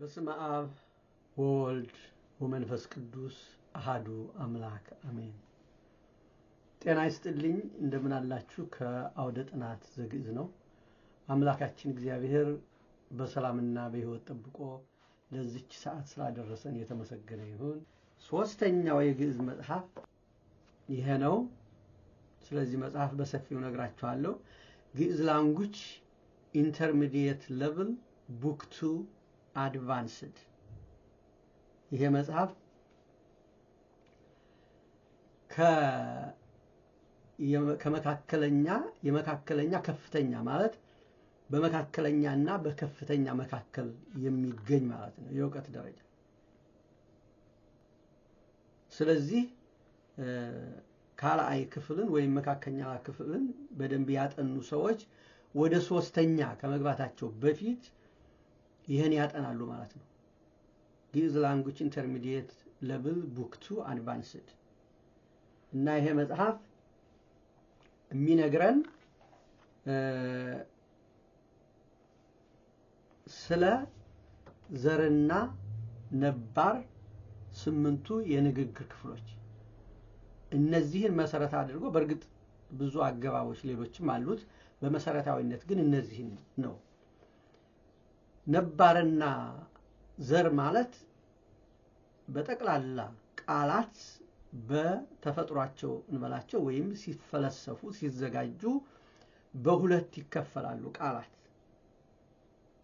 በስመ አብ ወወልድ ወመንፈስ ቅዱስ አሃዱ አምላክ አሜን። ጤና ይስጥልኝ እንደምን አላችሁ? ከአውደ ጥናት ዘግዕዝ ነው። አምላካችን እግዚአብሔር በሰላምና በሕይወት ጠብቆ ለዚች ሰዓት ስላደረሰን የተመሰገነ ይሁን። ሶስተኛው የግዕዝ መጽሐፍ ይሄ ነው። ስለዚህ መጽሐፍ በሰፊው ነግራችኋለሁ። ግዕዝ ላንጉጅ ኢንተርሚዲየት ሌቭል ቡክ 2 አድቫንስድ። ይሄ መጽሐፍ የመካከለኛ ከፍተኛ ማለት በመካከለኛና በከፍተኛ መካከል የሚገኝ ማለት ነው የእውቀት ደረጃ። ስለዚህ ካላአይ ክፍልን ወይም መካከለኛ ክፍልን በደንብ ያጠኑ ሰዎች ወደ ሶስተኛ ከመግባታቸው በፊት ይሄን ያጠናሉ ማለት ነው። ግዕዝ ላንጉጅ ኢንተርሚዲየት ሌቭል ቡክ 2 አድቫንስድ እና ይሄ መጽሐፍ የሚነግረን ስለ ዘርና ነባር 8ቱ የንግግር ክፍሎች እነዚህን መሰረት አድርጎ በእርግጥ ብዙ አገባቦች ሌሎችም አሉት። በመሰረታዊነት ግን እነዚህን ነው። ነባርና ዘር ማለት በጠቅላላ ቃላት በተፈጥሯቸው እንበላቸው ወይም ሲፈለሰፉ ሲዘጋጁ በሁለት ይከፈላሉ ቃላት።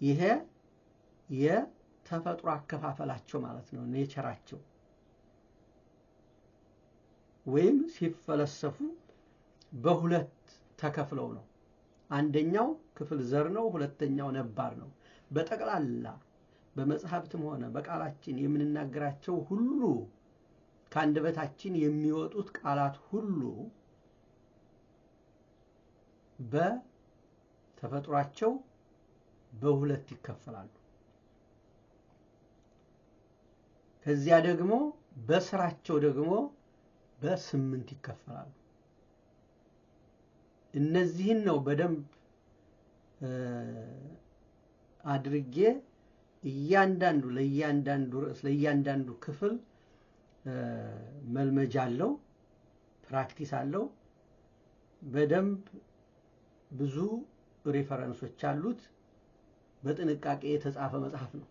ይሄ የተፈጥሮ አከፋፈላቸው ማለት ነው፣ ኔቸራቸው ወይም ሲፈለሰፉ በሁለት ተከፍለው ነው። አንደኛው ክፍል ዘር ነው፣ ሁለተኛው ነባር ነው። በጠቅላላ በመጽሐፍትም ሆነ በቃላችን የምንናገራቸው ሁሉ ከአንደበታችን የሚወጡት ቃላት ሁሉ በተፈጥሯቸው በሁለት ይከፈላሉ። ከዚያ ደግሞ በስራቸው ደግሞ በ8 ይከፈላሉ። እነዚህን ነው በደንብ አድርጌ እያንዳንዱ ለእያንዳንዱ ርዕስ ለእያንዳንዱ ክፍል መልመጃ አለው፣ ፕራክቲስ አለው። በደንብ ብዙ ሪፈረንሶች አሉት። በጥንቃቄ የተጻፈ መጽሐፍ ነው።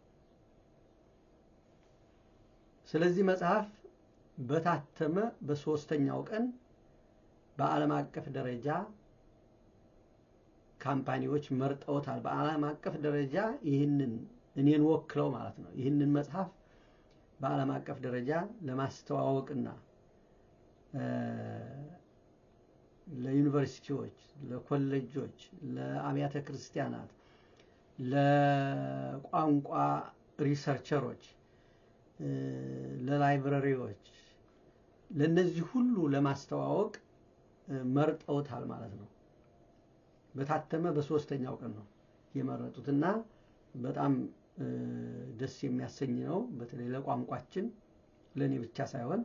ስለዚህ መጽሐፍ በታተመ በሶስተኛው ቀን በዓለም አቀፍ ደረጃ ካምፓኒዎች መርጠውታል። በዓለም አቀፍ ደረጃ ይህንን እኔን ወክለው ማለት ነው ይህንን መጽሐፍ በዓለም አቀፍ ደረጃ ለማስተዋወቅና ለዩኒቨርሲቲዎች፣ ለኮሌጆች፣ ለአብያተ ክርስቲያናት፣ ለቋንቋ ሪሰርቸሮች፣ ለላይብረሪዎች ለነዚህ ሁሉ ለማስተዋወቅ መርጠውታል ማለት ነው። በታተመ በሶስተኛው ቀን ነው የመረጡትና በጣም ደስ የሚያሰኝ ነው። በተለይ ለቋንቋችን ለኔ ብቻ ሳይሆን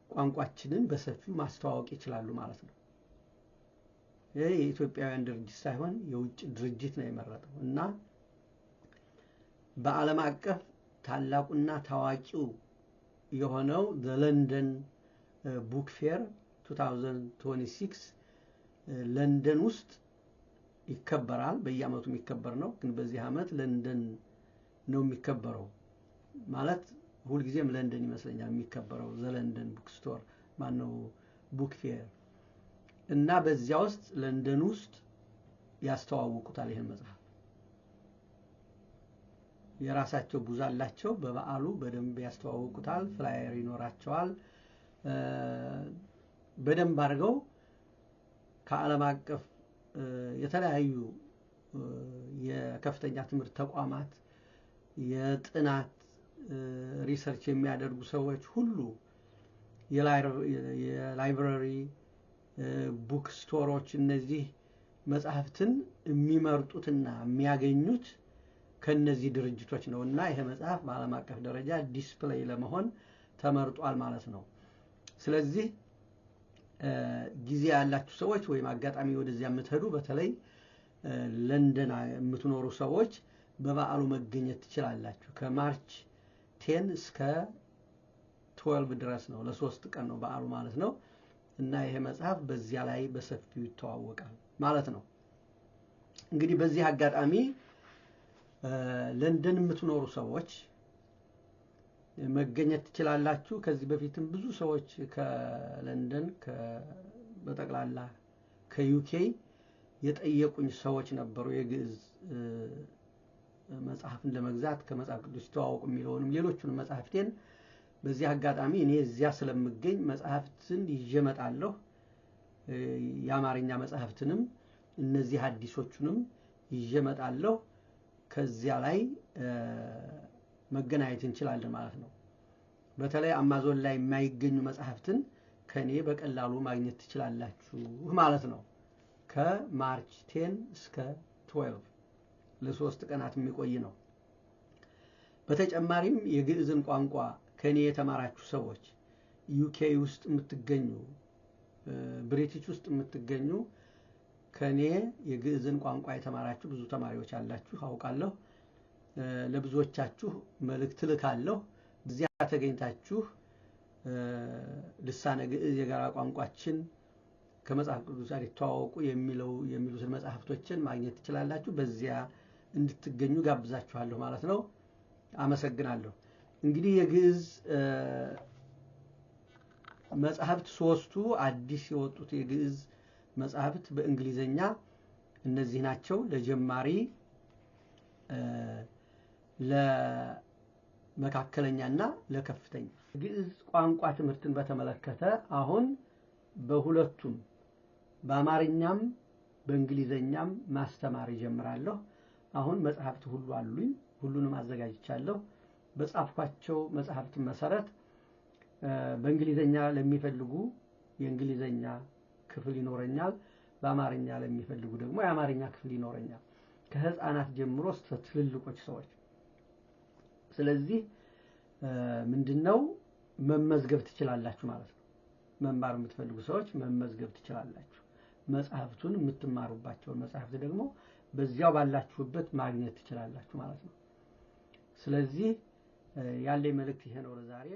ቋንቋችንን በሰፊው ማስተዋወቅ ይችላሉ ማለት ነው። ይሄ የኢትዮጵያውያን ድርጅት ሳይሆን የውጭ ድርጅት ነው የመረጠው እና በዓለም አቀፍ ታላቁና ታዋቂው የሆነው ለንደን ቡክ ፌር 2026 ለንደን ውስጥ ይከበራል። በየዓመቱ የሚከበር ነው፣ ግን በዚህ ዓመት ለንደን ነው የሚከበረው። ማለት ሁሉ ጊዜም ለንደን ይመስለኛል የሚከበረው ለንደን ቡክ ስቶር ማነው ቡክ ፌር እና በዚያ ውስጥ ለንደን ውስጥ ያስተዋውቁታል። ይሄን መጽሐፍ የራሳቸው ቡዝ አላቸው። በበዓሉ በደንብ ያስተዋውቁታል። ፍላየር ይኖራቸዋል። በደንብ አድርገው ከዓለም አቀፍ የተለያዩ የከፍተኛ ትምህርት ተቋማት የጥናት ሪሰርች የሚያደርጉ ሰዎች ሁሉ የላይብረሪ ቡክ ስቶሮች እነዚህ መጽሐፍትን የሚመርጡትና የሚያገኙት ከነዚህ ድርጅቶች ነውና ይሄ መጽሐፍ በዓለም አቀፍ ደረጃ ዲስፕሌይ ለመሆን ተመርጧል ማለት ነው። ስለዚህ ጊዜ ያላችሁ ሰዎች ወይም አጋጣሚ ወደዚያ የምትሄዱ በተለይ ለንደን የምትኖሩ ሰዎች በበዓሉ መገኘት ትችላላችሁ። ከማርች 10 እስከ 12 ድረስ ነው፣ ለ3 ቀን ነው በዓሉ ማለት ነው። እና ይሄ መጽሐፍ በዚያ ላይ በሰፊው ይተዋወቃል ማለት ነው። እንግዲህ በዚህ አጋጣሚ ለንደን የምትኖሩ ሰዎች መገኘት ትችላላችሁ። ከዚህ በፊትም ብዙ ሰዎች ከለንደን በጠቅላላ ከዩኬ የጠየቁኝ ሰዎች ነበሩ፣ የግዕዝ መጽሐፍን ለመግዛት ከመጽሐፍ ቅዱስ ተዋወቁ የሚለውንም ሌሎቹን መጽሐፍቴን በዚህ አጋጣሚ እኔ እዚያ ስለምገኝ መጽሐፍትን ይዤ እመጣለሁ። የአማርኛ መጽሐፍትንም እነዚህ አዲሶቹንም ይዤ እመጣለሁ። ከዚያ ላይ መገናኘት እንችላለን ማለት ነው። በተለይ አማዞን ላይ የማይገኙ መጽሐፍትን ከኔ በቀላሉ ማግኘት ትችላላችሁ ማለት ነው። ከማርች 10 እስከ 12 ለ3 ቀናት የሚቆይ ነው። በተጨማሪም የግዕዝን ቋንቋ ከኔ የተማራችሁ ሰዎች ዩኬ ውስጥ የምትገኙ፣ ብሪቲሽ ውስጥ የምትገኙ ከኔ የግዕዝን ቋንቋ የተማራችሁ ብዙ ተማሪዎች አላችሁ አውቃለሁ። ለብዙዎቻችሁ መልእክት ልካለሁ። እዚያ ተገኝታችሁ ልሳነ ግዕዝ የጋራ ቋንቋችን ከመጽሐፍ ቅዱስ ጋር ይተዋወቁ የሚሉትን መጽሐፍቶችን ማግኘት ትችላላችሁ። በዚያ እንድትገኙ ጋብዛችኋለሁ ማለት ነው። አመሰግናለሁ። እንግዲህ የግዕዝ መጽሐፍት 3ቱ አዲስ የወጡት የግዕዝ መጽሐፍት በእንግሊዘኛ እነዚህ ናቸው። ለጀማሪ፣ ለመካከለኛና ለከፍተኛ ግዕዝ ቋንቋ ትምህርትን በተመለከተ አሁን በሁለቱም በአማርኛም በእንግሊዘኛም ማስተማር ይጀምራለሁ። አሁን መጽሐፍት ሁሉ አሉኝ፣ ሁሉንም አዘጋጅቻለሁ። በጻፍኳቸው መጽሐፍት መሰረት በእንግሊዘኛ ለሚፈልጉ የእንግሊዘኛ ክፍል ይኖረኛል፣ በአማርኛ ለሚፈልጉ ደግሞ የአማርኛ ክፍል ይኖረኛል፣ ከህፃናት ጀምሮ እስከ ትልልቆች ሰዎች። ስለዚህ ምንድነው መመዝገብ ትችላላችሁ ማለት ነው። መማር የምትፈልጉ ሰዎች መመዝገብ ትችላላችሁ። መጽሐፍቱን የምትማሩባቸውን መጽሐፍት ደግሞ በዚያው ባላችሁበት ማግኘት ትችላላችሁ ማለት ነው። ስለዚህ ያለኝ መልእክት ይሄ ነው ለዛሬ።